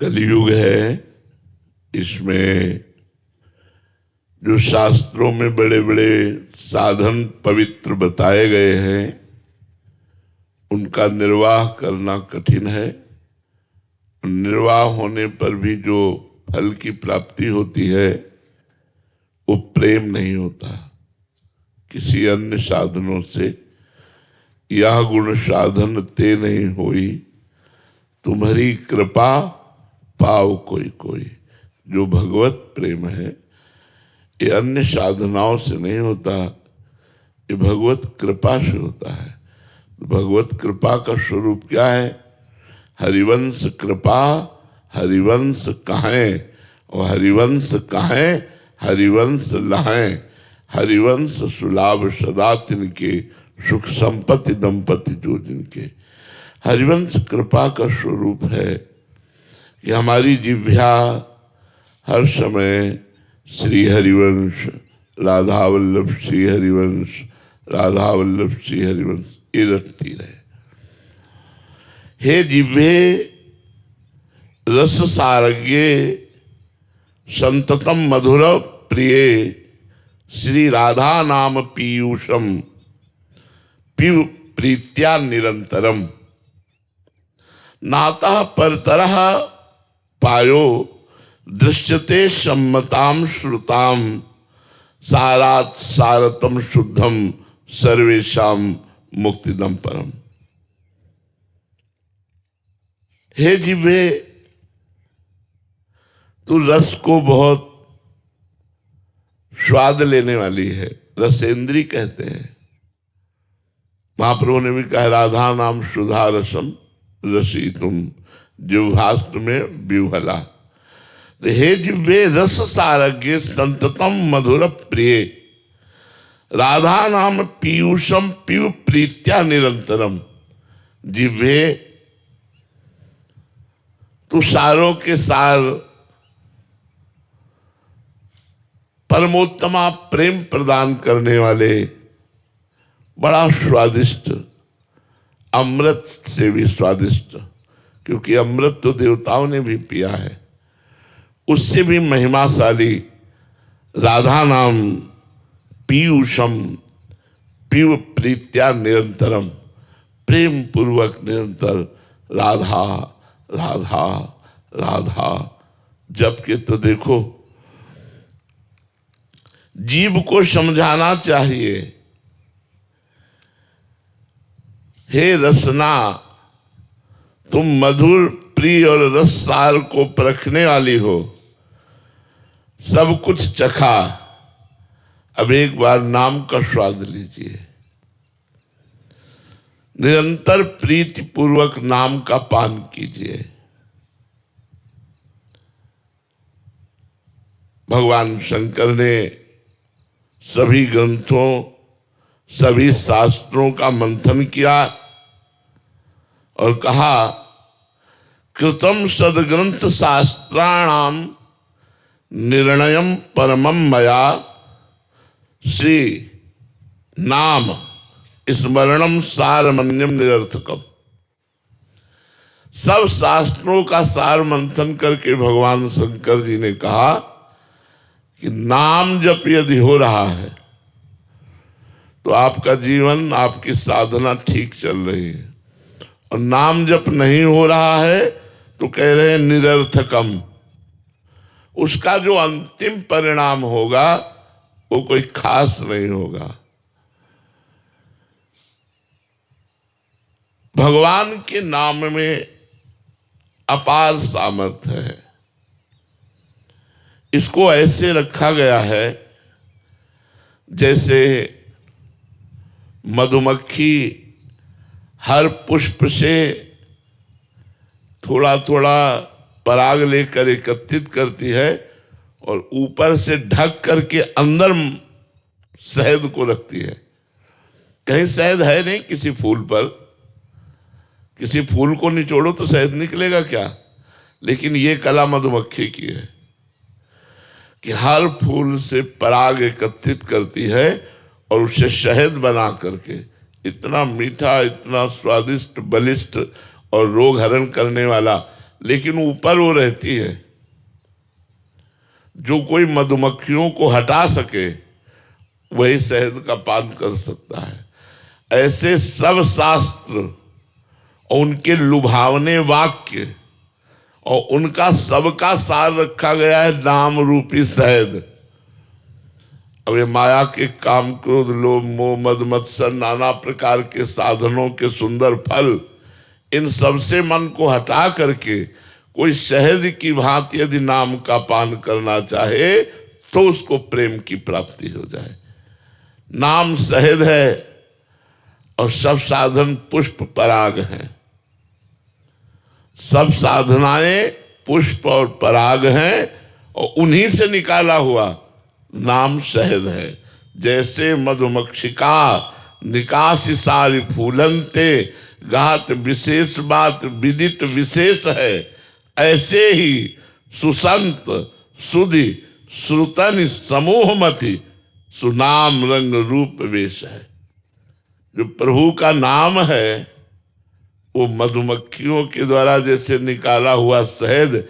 कलयुग है, इसमें जो शास्त्रों में बड़े बड़े साधन पवित्र बताए गए हैं उनका निर्वाह करना कठिन है। निर्वाह होने पर भी जो फल की प्राप्ति होती है वो प्रेम नहीं होता किसी अन्य साधनों से। यह गुण साधन ते नहीं होई, तुम्हारी कृपा पाओ कोई कोई। जो भगवत प्रेम है ये अन्य साधनाओं से नहीं होता, ये भगवत कृपा से होता है। भगवत कृपा का स्वरूप क्या है? हरिवंश कृपा हरिवंश कहें, और हरिवंश कहें हरिवंश लहें। हरिवंश सुलाभ सदा तिनके, सुख संपत्ति दंपति जो जिनके। हरिवंश कृपा का स्वरूप है कि हमारी जिह्वा हर समय श्री हरिवंश राधा वल्लभ श्री हरिवंश राधा वल्लभ श्री हरिवंश ये रटती रहे। हे जिह्वे रस सारज्ञे संततम मधुर प्रिय, श्री राधा नाम पीयूषम पिब प्रीत्या निरंतरम। नातः परतरः पायो दृश्यते सम्मताम श्रुताम, सारात सारतम शुद्धम सर्वेशाम मुक्तिदम परम। हे जिह्वे, तू रस को बहुत स्वाद लेने वाली है, रसेंद्री कहते हैं। महाप्रभु ने भी कहा राधा नाम सुधा रसम रसी तुम जिह्वास्त में विह्वला। तो हे जिह्वे रस सारज्ञे संततम मधुर प्रिय, राधा नाम पीयूषम पीयू प्रीत्या निरंतरम। जिह्वे तू सारों के सार परमोत्तमा प्रेम प्रदान करने वाले बड़ा स्वादिष्ट, अमृत से भी स्वादिष्ट, क्योंकि अमृत तो देवताओं ने भी पिया है, उससे भी महिमाशाली राधा नाम पीयूषम पीव प्रीत्या निरंतरम। प्रेम पूर्वक निरंतर राधा राधा राधा जप के। तो देखो जीव को समझाना चाहिए, हे रसना तुम मधुर प्रिय और रस सार को परखने वाली हो, सब कुछ चखा, अब एक बार नाम का स्वाद लीजिए। निरंतर प्रीति पूर्वक नाम का पान कीजिए। भगवान शंकर ने सभी ग्रंथों सभी शास्त्रों का मंथन किया और कहा कृतम सदग्रंथ शास्त्राणाम निर्णयम परमम मया, श्री नाम स्मरणम सारमन्यम निरर्थकम। सब शास्त्रों का सार मंथन करके भगवान शंकर जी ने कहा कि नाम जप यदि हो रहा है तो आपका जीवन आपकी साधना ठीक चल रही है, और नाम जप नहीं हो रहा है तो कह रहे हैं निरर्थकम। उसका जो अंतिम परिणाम होगा वो कोई खास नहीं होगा। भगवान के नाम में अपार सामर्थ्य है। इसको ऐसे रखा गया है जैसे मधुमक्खी हर पुष्प से थोड़ा थोड़ा पराग लेकर एकत्रित करती है और ऊपर से ढक करके अंदर शहद को रखती है। कहीं शहद है नहीं किसी फूल पर, किसी फूल को निचोड़ो तो शहद निकलेगा क्या? लेकिन ये कला मधुमक्खी की है कि हर फूल से पराग एकत्रित करती है और उसे शहद बना करके इतना मीठा, इतना स्वादिष्ट, बलिष्ठ और रोग हरण करने वाला लेकिन ऊपर वो रहती है। जो कोई मधुमक्खियों को हटा सके वही शहद का पान कर सकता है। ऐसे सब शास्त्र और उनके लुभावने वाक्य और उनका सबका सार रखा गया है नाम रूपी शहद। अब ये माया के काम क्रोध लोभ मोह मद मत्सर नाना प्रकार के साधनों के सुंदर फल, इन सब से मन को हटा करके कोई शहद की भांति यदि नाम का पान करना चाहे तो उसको प्रेम की प्राप्ति हो जाए। नाम शहद है और सब साधन पुष्प पराग हैं। सब साधनाएं पुष्प और पराग हैं और उन्हीं से निकाला हुआ नाम शहद है। जैसे मधुमक्षिका निकासी सारी फूलनते गात विशेष बात विदित विशेष है, ऐसे ही सुसंत सुधि श्रुतन समूह मति सुनाम रंग रूप वेश है। जो प्रभु का नाम है वो मधुमक्खियों के द्वारा जैसे निकाला हुआ शहद,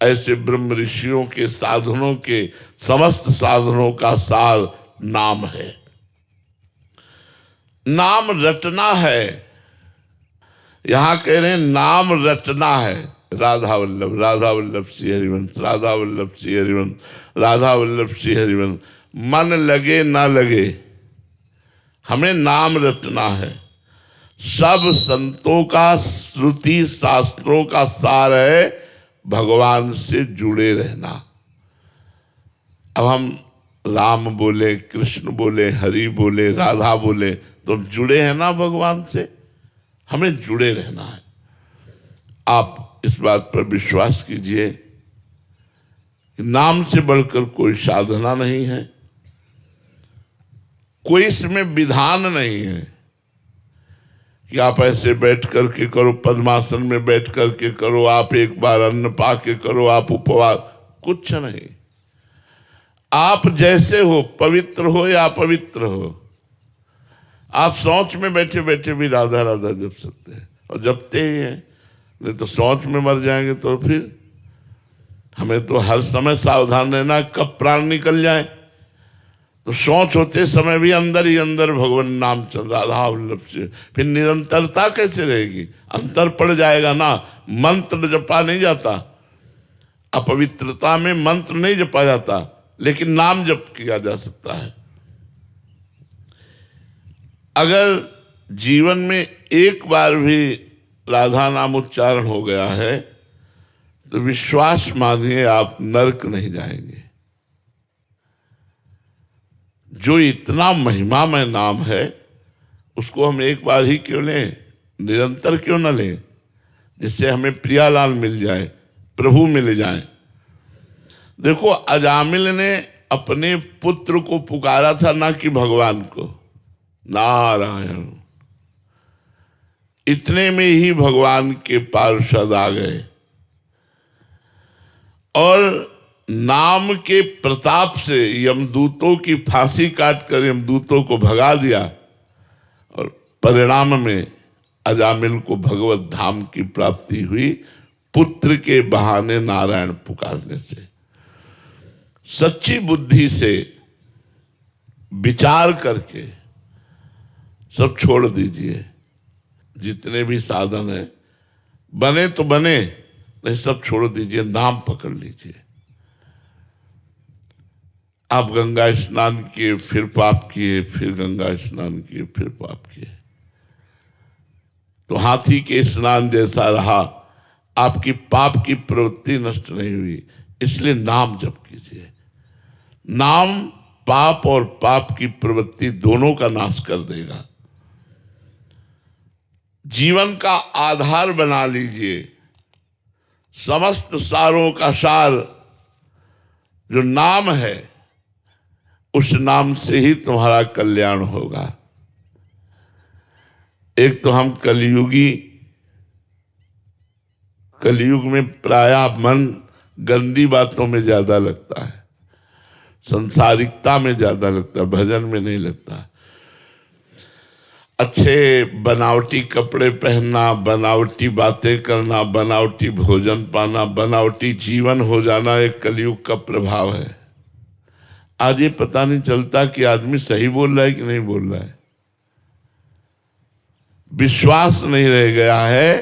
ऐसे ब्रह्म ऋषियों के साधनों के समस्त साधनों का सार नाम है। नाम रटना है। यहां कह रहे हैं नाम रटना है। राधा वल्लभ श्री हरिवंश, राधा वल्लभ श्री हरिवंश, राधा वल्लभ श्री हरिवंश। मन लगे ना लगे, हमें नाम रटना है। सब संतों का श्रुति शास्त्रों का सार है भगवान से जुड़े रहना। अब हम राम बोले, कृष्ण बोले, हरि बोले, राधा बोले, तो जुड़े हैं ना भगवान से। हमें जुड़े रहना है। आप इस बात पर विश्वास कीजिए कि नाम से बढ़कर कोई साधना नहीं है, कोई इसमें विधान नहीं है कि आप ऐसे बैठ करके करो, पद्मासन में बैठ करके करो, आप एक बार अन्न पाके करो, आप उपवास, कुछ नहीं। आप जैसे हो, पवित्र हो या अपवित्र हो, आप सोच में बैठे बैठे भी राधा राधा जप सकते हैं और जपते ही हैं। नहीं तो सोच में मर जाएंगे तो फिर हमें तो हर समय सावधान रहना, कब प्राण निकल जाए। तो सोच होते समय भी अंदर ही अंदर भगवान नाम चल राधा वल्लभ से, फिर निरंतरता कैसे रहेगी? अंतर पड़ जाएगा ना। मंत्र जपा नहीं जाता, अपवित्रता में मंत्र नहीं जपा जाता, लेकिन नाम जप किया जा सकता है। अगर जीवन में एक बार भी राधा नाम उच्चारण हो गया है तो विश्वास मानिए आप नरक नहीं जाएंगे। जो इतना महिमामय नाम है उसको हम एक बार ही क्यों लें, निरंतर क्यों न लें, जिससे हमें प्रियालाल मिल जाए, प्रभु मिल जाए। देखो, अजामिल ने अपने पुत्र को पुकारा था, ना कि भगवान को। नारायण, इतने में ही भगवान के पार्षद आ गए और नाम के प्रताप से यमदूतों की फांसी काटकर यमदूतों को भगा दिया और परिणाम में अजामिल को भगवत धाम की प्राप्ति हुई, पुत्र के बहाने नारायण पुकारने से। सच्ची बुद्धि से विचार करके सब छोड़ दीजिए। जितने भी साधन है, बने तो बने, नहीं सब छोड़ दीजिए, नाम पकड़ लीजिए। आप गंगा स्नान किए, फिर पाप किए, फिर गंगा स्नान किए, फिर पाप किए, तो हाथी के स्नान जैसा रहा। आपकी पाप की प्रवृत्ति नष्ट नहीं हुई, इसलिए नाम जप कीजिए। नाम पाप और पाप की प्रवृत्ति दोनों का नाश कर देगा। जीवन का आधार बना लीजिए। समस्त सारों का सार जो नाम है, उस नाम से ही तुम्हारा कल्याण होगा। एक तो हम कलयुग में प्रायः मन गंदी बातों में ज्यादा लगता है, संसारिकता में ज्यादा लगता है, भजन में नहीं लगता। अच्छे बनावटी कपड़े पहनना, बनावटी बातें करना, बनावटी भोजन पाना, बनावटी जीवन हो जाना एक कलयुग का प्रभाव है। आज ये पता नहीं चलता कि आदमी सही बोल रहा है कि नहीं बोल रहा है। विश्वास नहीं रह गया है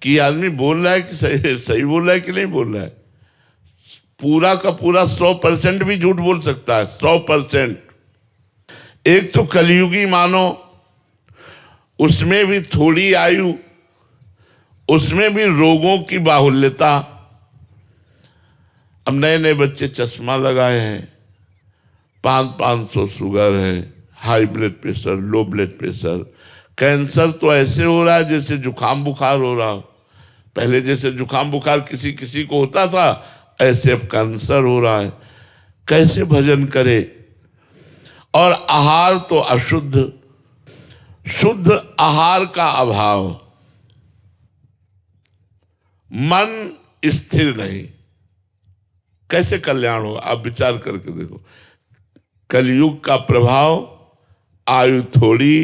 कि आदमी बोल रहा है कि सही बोल रहा है कि नहीं बोल रहा है। पूरा का पूरा 100% भी झूठ बोल सकता है, 100%। एक तो कलयुगी मानो, उसमें भी थोड़ी आयु, उसमें भी रोगों की बाहुल्यता। अब नए नए बच्चे चश्मा लगाए हैं, 500 शुगर है, high blood pressure, low blood pressure. Cancer तो ऐसे हो रहा है जैसे जुकाम बुखार हो रहा। पहले जैसे जुकाम बुखार किसी किसी को होता था, ऐसे अब कैंसर हो रहा है। कैसे भजन करे? और आहार तो अशुद्ध, शुद्ध आहार का अभाव, मन स्थिर नहीं, कैसे कल्याण हो? आप विचार करके देखो। कलयुग का प्रभाव, आयु थोड़ी,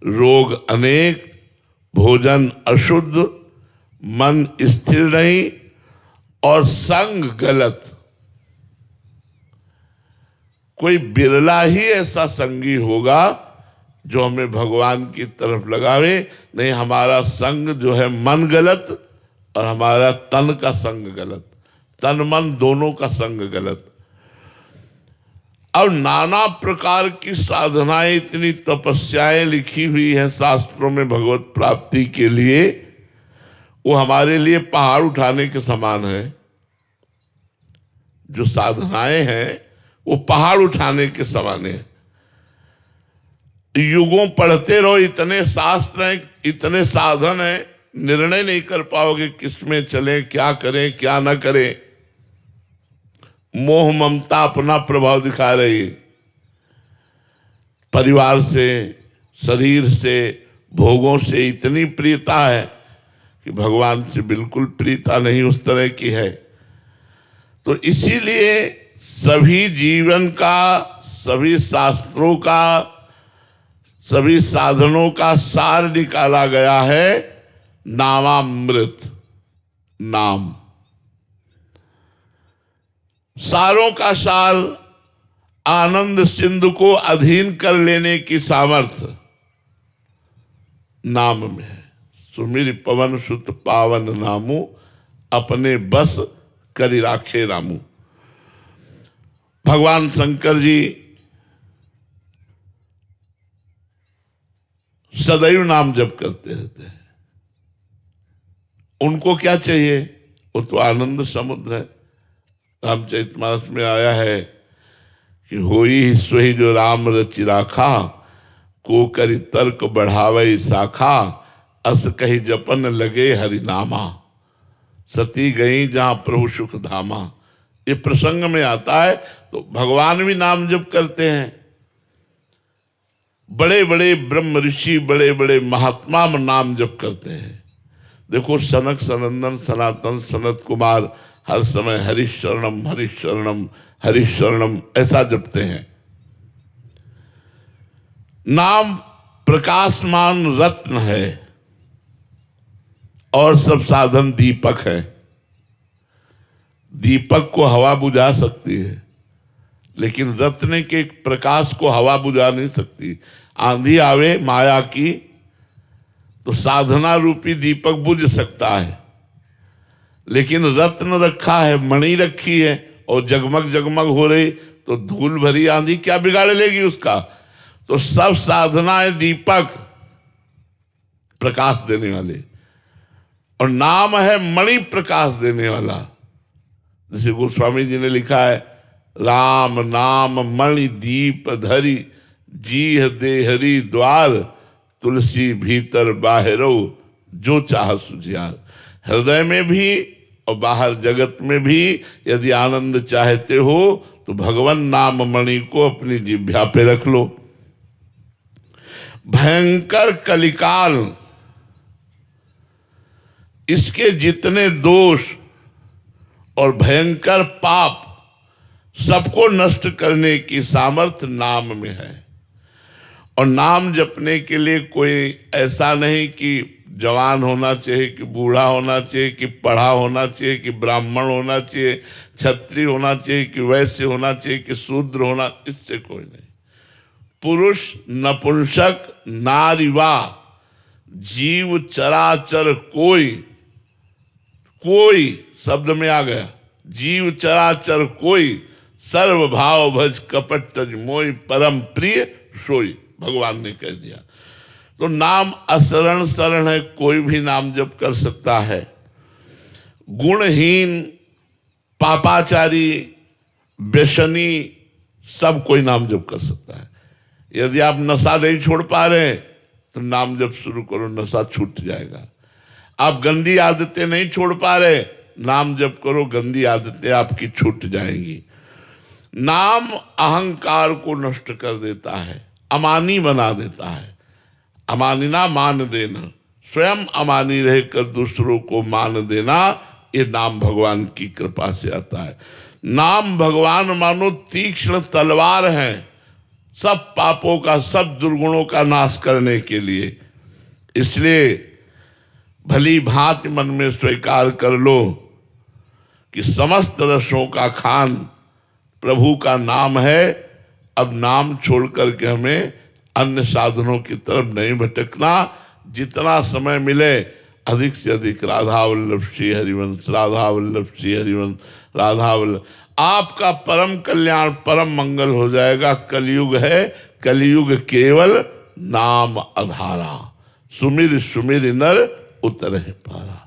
रोग अनेक, भोजन अशुद्ध, मन स्थिर नहीं और संग गलत। कोई बिरला ही ऐसा संगी होगा जो हमें भगवान की तरफ लगावे। नहीं, हमारा संग जो है मन गलत और हमारा तन का संग गलत, तन मन दोनों का संग गलत। अब नाना प्रकार की साधनाएं, इतनी तपस्याएं लिखी हुई हैं शास्त्रों में भगवत प्राप्ति के लिए, वो हमारे लिए पहाड़ उठाने के समान है। जो साधनाएं हैं वो पहाड़ उठाने के समान है। युगों पढ़ते रहो, इतने शास्त्र हैं, इतने साधन हैं, निर्णय नहीं कर पाओगे किसमें चले, क्या करें क्या ना करें। मोह ममता अपना प्रभाव दिखा रही है। परिवार से, शरीर से, भोगों से इतनी प्रियता है कि भगवान से बिल्कुल प्रियता नहीं उस तरह की है। तो इसीलिए सभी जीवन का, सभी शास्त्रों का, सभी साधनों का सार निकाला गया है नामामृत, नाम। सारों का सार आनंद सिंधु को अधीन कर लेने की सामर्थ्य नाम में है। सुमिर पवन सुत पावन नामू, अपने बस करि राखे रामू। भगवान शंकर जी सदैव नाम जप करते रहते हैं। उनको क्या चाहिए? वो तो आनंद समुद्र है। रामचरितमानस में आया है कि होई सोई जो राम रचि राखा, को करि तर्क बढ़ावे शाखा, अस कही जपन लगे हरिनामा, सती गई जहां प्रभु सुख धामा। ये प्रसंग में आता है। तो भगवान भी नाम जप करते हैं। बड़े बड़े ब्रह्म ऋषि, बड़े बड़े महात्मा नाम जप करते हैं। देखो सनक सनंदन सनातन सनत कुमार हर समय हरिशरणम हरिशरणम हरिशरणम ऐसा जपते हैं। नाम प्रकाशमान रत्न है और सब साधन दीपक है। दीपक को हवा बुझा सकती है, लेकिन रत्न के प्रकाश को हवा बुझा नहीं सकती। आंधी आवे माया की तो साधना रूपी दीपक बुझ सकता है, लेकिन रत्न रखा है, मणि रखी है और जगमग जगमग हो रही, तो धूल भरी आंधी क्या बिगाड़ लेगी उसका। तो सब साधनाएं दीपक, प्रकाश देने वाले, और नाम है मणि प्रकाश देने वाला। जैसे गोस्वामी जी ने लिखा है, राम नाम मणि दीप धरी, जीह देहरी द्वार, तुलसी भीतर बाहरो, जो चाह सुझियार। हृदय में भी और बाहर जगत में भी यदि आनंद चाहते हो तो भगवान नाम मणि को अपनी जिह्वा पे रख लो। भयंकर कलिकाल, इसके जितने दोष और भयंकर पाप सबको नष्ट करने की सामर्थ्य नाम में है। और नाम जपने के लिए कोई ऐसा नहीं कि जवान होना चाहिए, कि बूढ़ा होना चाहिए, कि पढ़ा होना चाहिए, कि ब्राह्मण होना चाहिए, क्षत्रिय होना चाहिए, कि वैश्य होना चाहिए, कि शूद्र होना, इससे कोई नहीं। पुरुष, नपुंसक, नारीवा, जीव चराचर कोई, कोई शब्द में आ गया, जीव चराचर कोई, सर्व भाव भज कपट तज मोई, परम प्रिय सोई, भगवान ने कह दिया। तो नाम असरण शरण है, कोई भी नाम जप कर सकता है। गुणहीन, पापाचारी, व्यसनी, सब कोई नाम जप कर सकता है। यदि आप नशा नहीं छोड़ पा रहे तो नाम जप शुरू करो, नशा छूट जाएगा। आप गंदी आदतें नहीं छोड़ पा रहे, नाम जप करो, गंदी आदतें आपकी छूट जाएंगी। नाम अहंकार को नष्ट कर देता है, अमानी बना देता है। अमानिना मान देना, स्वयं अमानी रहकर दूसरों को मान देना, ये नाम भगवान की कृपा से आता है। नाम भगवान मानो तीक्ष्ण तलवार है, सब पापों का, सब दुर्गुणों का नाश करने के लिए। इसलिए भली भांति मन में स्वीकार कर लो कि समस्त रसों का खान प्रभु का नाम है। अब नाम छोड़ करके हमें अन्य साधनों की तरफ नहीं भटकना। जितना समय मिले अधिक से अधिक राधा वल्लभ श्री हरिवंश, राधा वल्लभ श्री हरिवंश, राधा वल्लभ, आपका परम कल्याण, परम मंगल हो जाएगा। कलयुग है, कलयुग केवल नाम आधारा, सुमिर सुमिर नर उतरहि पारा।